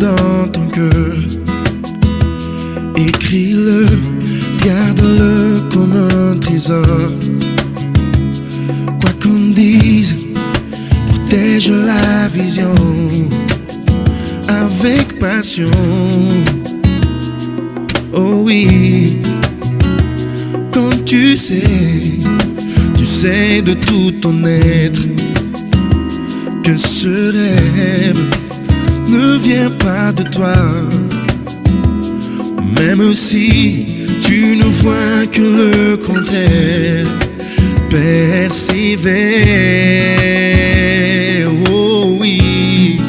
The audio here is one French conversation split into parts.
dans ton cœur. Écris-le, garde-le comme un trésor. Quoi qu'on dise, protège la vision avec passion. Oh oui, quand tu sais de tout ton être que ce rêve ne vient pas de toi. Même si tu ne vois que le contraire, persévère. Oh oui,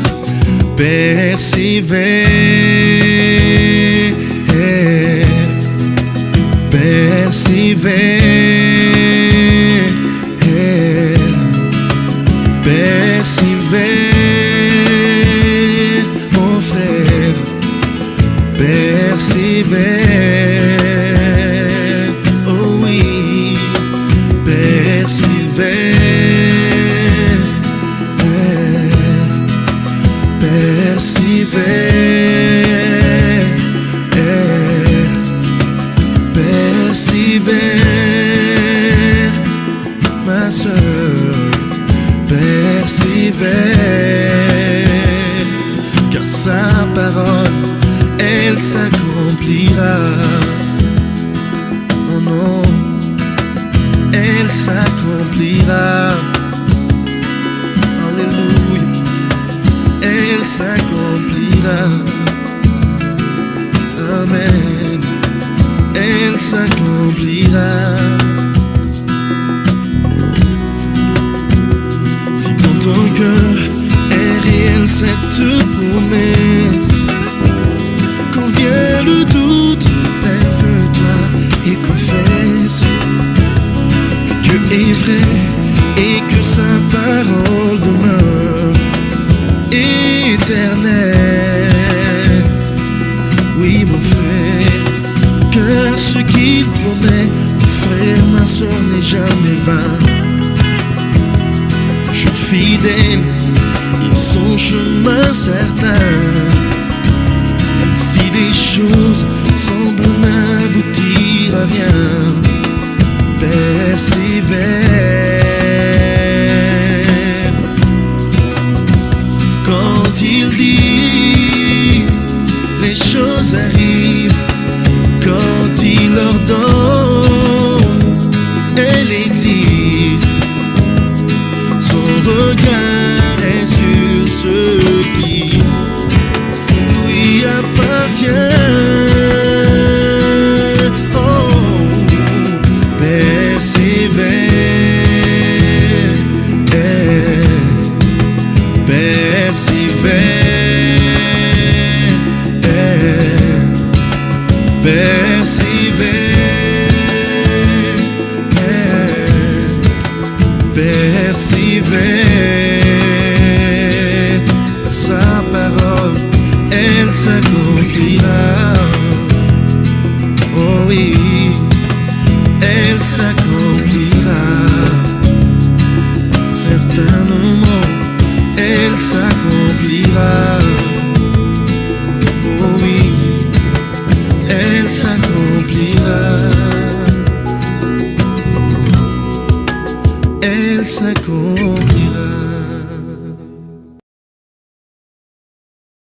persévère, persévère, persévère, mon frère, persévère. Oh oui, persévère, persévère, persévère, ma soeur, persévère, car sa parole, elle s'accomplira. Oh non, elle s'accomplira. Alléluia, elle s'accomplira. Amen, elle s'accomplira. Si dans ton cœur est réelle cette promesse, quand vient le doute, lève-toi et confesse que Dieu est vrai et que sa parole demeure éternelle. Oui mon frère, car ce qu'il promet, mon frère, ma soeur, n'est jamais vain. Toujours fidèle et son chemin certain. Même si les choses semblent n'aboutir à rien, persévère. Quand il dit, les choses arrivent. Quand il ordonne, elle existe. Son regard est sur ceux qui lui appartient. Oh, persévère, persévère, persévère, persévère. Sa parole, elle s'accomplira. Oh oui, elle s'accomplira. Certainement, elle s'accomplira. Oh oui, elle s'accomplira. Elle s'accomplira.